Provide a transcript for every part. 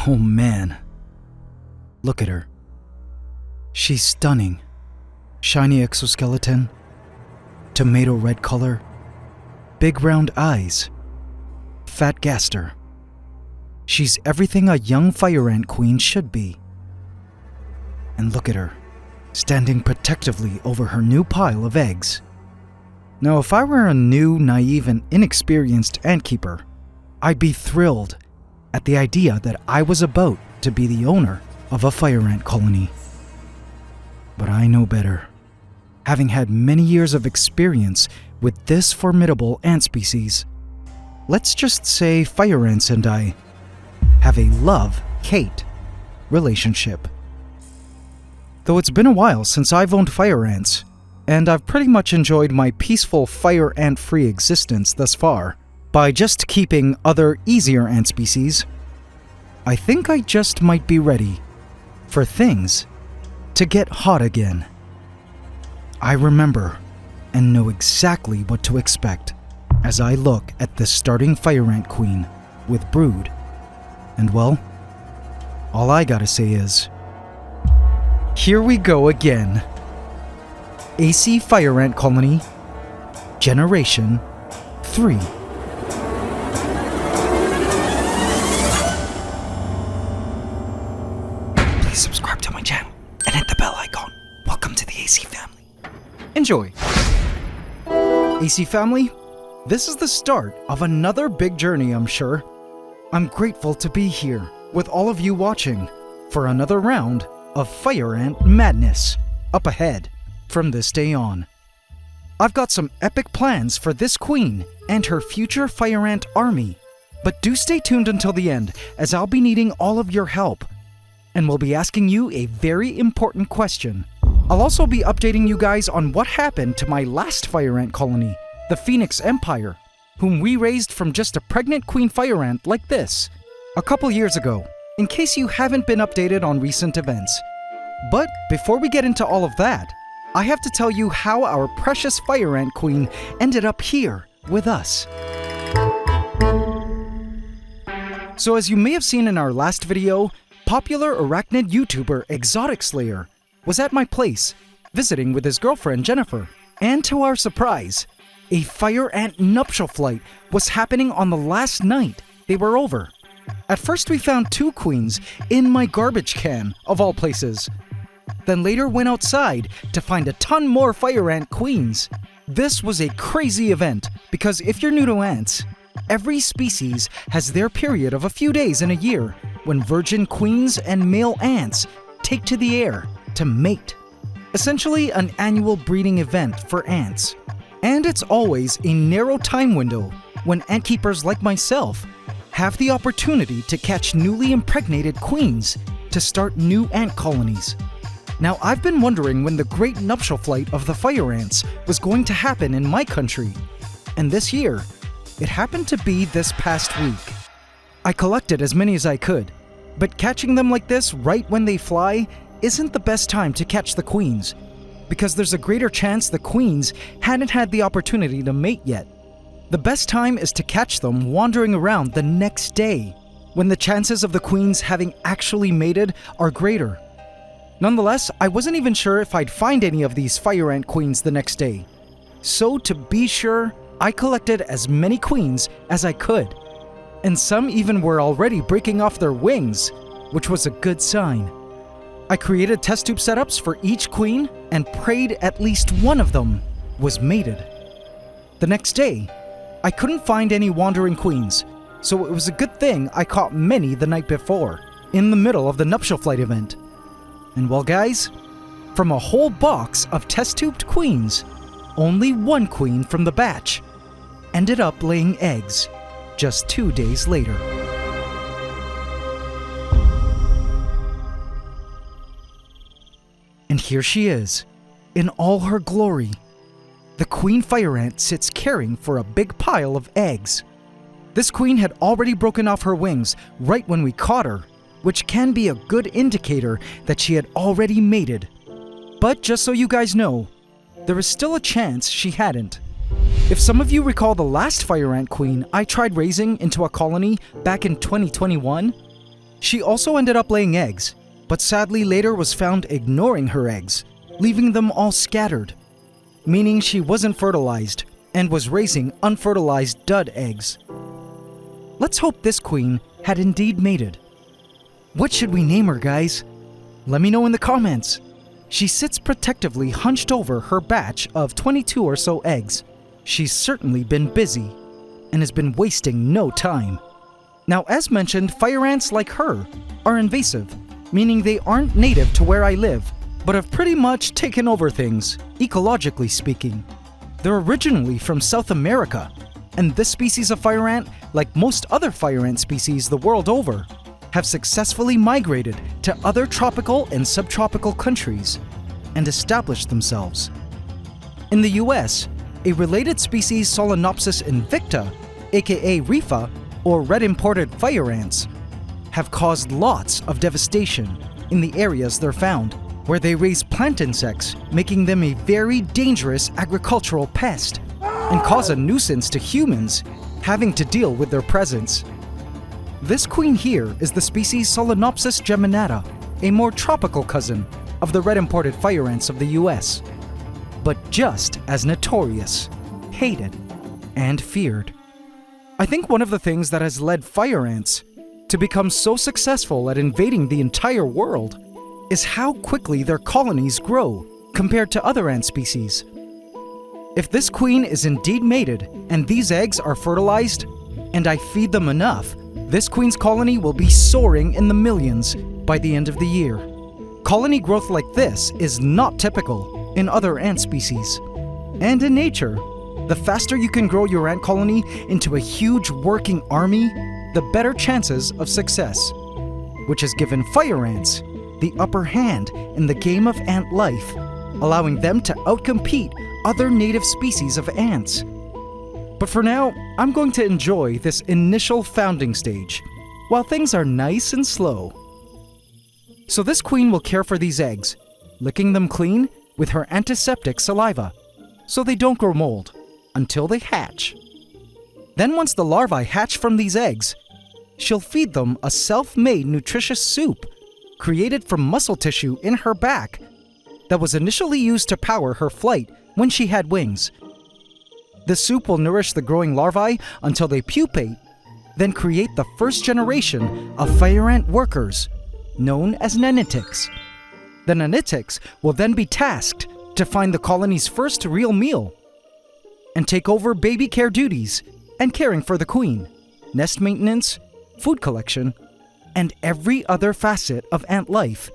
Oh man. Look at her. She's stunning. Shiny exoskeleton, tomato red color, big round eyes, fat gaster. She's everything a young fire ant queen should be. And look at her, standing protectively over her new pile of eggs. Now, if I were a new, naive, and inexperienced ant keeper, I'd be thrilled at the idea that I was about to be the owner of a fire ant colony. But I know better. Having had many years of experience with this formidable ant species, let's just say fire ants and I have a love-hate relationship. Though it's been a while since I've owned fire ants, and I've pretty much enjoyed my peaceful fire ant-free existence thus far by just keeping other easier ant species, I think I just might be ready for things to get hot again. I remember and know exactly what to expect as I look at this starting fire ant queen with brood. And well, all I gotta say is, here we go again. AC Fire Ant Colony, Generation 3. Please subscribe to my channel and hit the bell icon. Welcome to the AC family. Enjoy. AC family, this is the start of another big journey, I'm sure. I'm grateful to be here with all of you watching for another round of fire ant madness up ahead from this day on. I've got some epic plans for this queen and her future fire ant army, but do stay tuned until the end as I'll be needing all of your help, and we'll be asking you a very important question. I'll also be updating you guys on what happened to my last fire ant colony, the Phoenix Empire, whom we raised from just a pregnant queen fire ant like this a couple years ago, in case you haven't been updated on recent events. But before we get into all of that, I have to tell you how our precious fire ant queen ended up here with us. So as you may have seen in our last video, popular arachnid YouTuber Exotic Slayer was at my place, visiting with his girlfriend Jennifer. And to our surprise, a fire ant nuptial flight was happening on the last night they were over. At first we found 2 queens in my garbage can, of all places. Then later went outside to find a ton more fire ant queens. This was a crazy event, because if you're new to ants, every species has their period of a few days in a year when virgin queens and male ants take to the air to mate. Essentially an annual breeding event for ants. And it's always a narrow time window when ant keepers like myself have the opportunity to catch newly impregnated queens to start new ant colonies. Now, I've been wondering when the great nuptial flight of the fire ants was going to happen in my country, and this year, it happened to be this past week. I collected as many as I could, but catching them like this right when they fly isn't the best time to catch the queens, because there's a greater chance the queens hadn't had the opportunity to mate yet. The best time is to catch them wandering around the next day, when the chances of the queens having actually mated are greater. Nonetheless, I wasn't even sure if I'd find any of these fire ant queens the next day. So to be sure, I collected as many queens as I could. And some even were already breaking off their wings, which was a good sign. I created test tube setups for each queen and prayed at least one of them was mated. The next day, I couldn't find any wandering queens, so it was a good thing I caught many the night before, in the middle of the nuptial flight event. And well guys, from a whole box of test-tubed queens, only one queen from the batch ended up laying eggs just 2 days later. And here she is, in all her glory. The queen fire ant sits caring for a big pile of eggs. This queen had already broken off her wings right when we caught her, which can be a good indicator that she had already mated. But just so you guys know, there is still a chance she hadn't. If some of you recall the last fire ant queen I tried raising into a colony back in 2021, She also ended up laying eggs, but sadly later was found ignoring her eggs, leaving them all scattered, meaning she wasn't fertilized and was raising unfertilized dud eggs. Let's hope this queen had indeed mated. What should we name her, guys? Let me know in the comments. She sits protectively hunched over her batch of 22 or so eggs. She's certainly been busy and has been wasting no time. Now, as mentioned, fire ants like her are invasive, meaning they aren't native to where I live, but have pretty much taken over things, ecologically speaking. They're originally from South America, and this species of fire ant, like most other fire ant species the world over, have successfully migrated to other tropical and subtropical countries and established themselves. In the US, a related species Solenopsis invicta, aka Rifa, or red imported fire ants, have caused lots of devastation in the areas they're found, where they raise plant insects, making them a very dangerous agricultural pest, and cause a nuisance to humans having to deal with their presence. This queen here is the species Solenopsis geminata, a more tropical cousin of the red imported fire ants of the US, but just as notorious, hated, and feared. I think one of the things that has led fire ants to become so successful at invading the entire world is how quickly their colonies grow compared to other ant species. If this queen is indeed mated and these eggs are fertilized, and I feed them enough, this queen's colony will be soaring in the millions by the end of the year. Colony growth like this is not typical in other ant species. And in nature, the faster you can grow your ant colony into a huge working army, the better chances of success, which has given fire ants the upper hand in the game of ant life, allowing them to outcompete other native species of ants. But for now, I'm going to enjoy this initial founding stage, while things are nice and slow. So this queen will care for these eggs, licking them clean with her antiseptic saliva, so they don't grow mold, until they hatch. Then once the larvae hatch from these eggs, she'll feed them a self-made nutritious soup created from muscle tissue in her back that was initially used to power her flight when she had wings. The soup will nourish the growing larvae until they pupate, then create the first generation of fire ant workers, known as nanitics. The nanitics will then be tasked to find the colony's first real meal and take over baby care duties and caring for the queen, nest maintenance, food collection, and every other facet of ant life,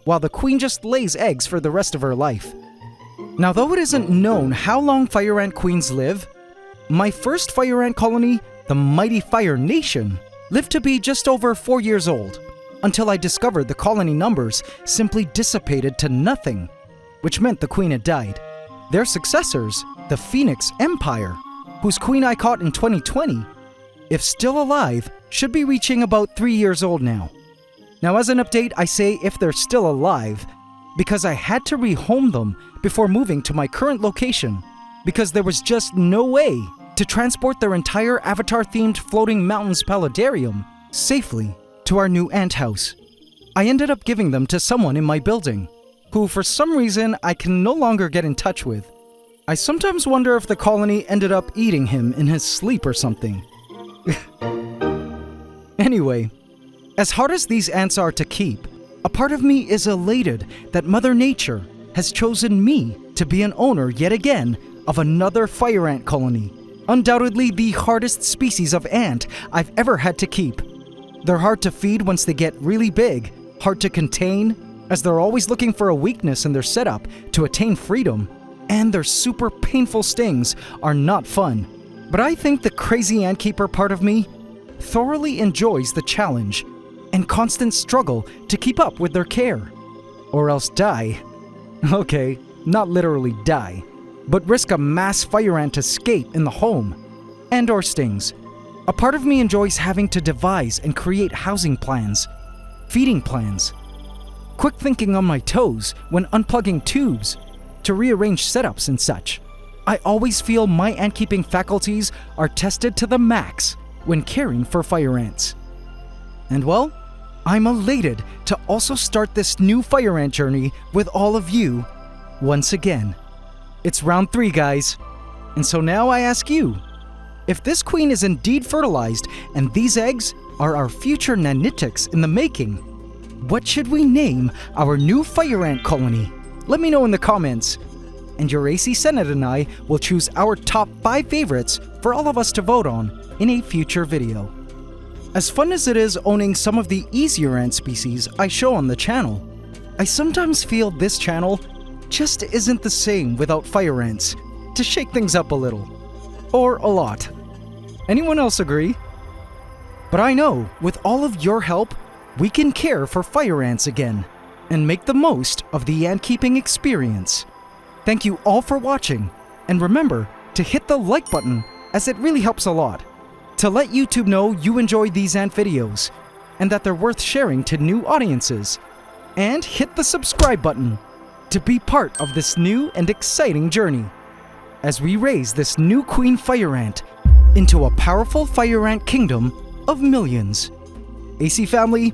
while the queen just lays eggs for the rest of her life. Now, though it isn't known how long fire ant queens live, my first fire ant colony, the mighty Fire Nation, lived to be just over 4 years old, until I discovered the colony numbers simply dissipated to nothing, which meant the queen had died. Their successors, the Phoenix Empire, whose queen I caught in 2020, if still alive, should be reaching about 3 years old now. Now, as an update, I say if they're still alive, because I had to rehome them before moving to my current location, because there was just no way to transport their entire Avatar-themed floating mountains paludarium safely to our new ant house. I ended up giving them to someone in my building, who for some reason I can no longer get in touch with. I sometimes wonder if the colony ended up eating him in his sleep or something. Anyway, as hard as these ants are to keep, a part of me is elated that Mother Nature has chosen me to be an owner yet again of another fire ant colony. Undoubtedly the hardest species of ant I've ever had to keep. They're hard to feed once they get really big, hard to contain, as they're always looking for a weakness in their setup to attain freedom, and their super painful stings are not fun. But I think the crazy ant keeper part of me thoroughly enjoys the challenge and constant struggle to keep up with their care. Or else die. Okay, not literally die, but risk a mass fire ant escape in the home, and or stings. A part of me enjoys having to devise and create housing plans, feeding plans, quick thinking on my toes when unplugging tubes to rearrange setups and such. I always feel my ant-keeping faculties are tested to the max when caring for fire ants. And well, I'm elated to also start this new fire ant journey with all of you once again. It's round 3, guys. And so now I ask you, if this queen is indeed fertilized and these eggs are our future nanitics in the making, what should we name our new fire ant colony? Let me know in the comments. And your AntsCanada and I will choose our top 5 favorites for all of us to vote on in a future video. As fun as it is owning some of the easier ant species I show on the channel, I sometimes feel this channel just isn't the same without fire ants to shake things up a little. Or a lot. Anyone else agree? But I know, with all of your help, we can care for fire ants again and make the most of the ant-keeping experience. Thank you all for watching, and remember to hit the like button as it really helps a lot, to let YouTube know you enjoyed these ant videos and that they're worth sharing to new audiences. And hit the subscribe button to be part of this new and exciting journey as we raise this new queen fire ant into a powerful fire ant kingdom of millions. AC family,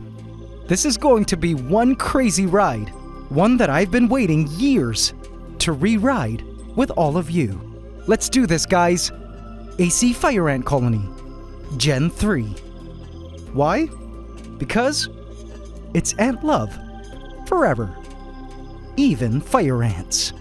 this is going to be one crazy ride, one that I've been waiting years to re-ride with all of you. Let's do this, guys. AC Fire Ant Colony, Gen 3. Why? Because it's ant love forever, even fire ants.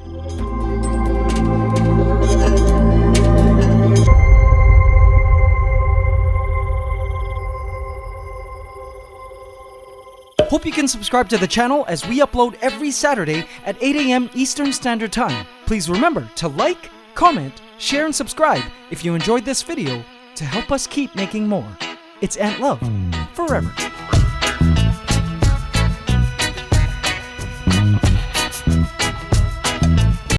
Hope you can subscribe to the channel as we upload every Saturday at 8 AM Eastern Standard Time. Please remember to like, comment, share, and subscribe if you enjoyed this video to help us keep making more. It's ant love forever.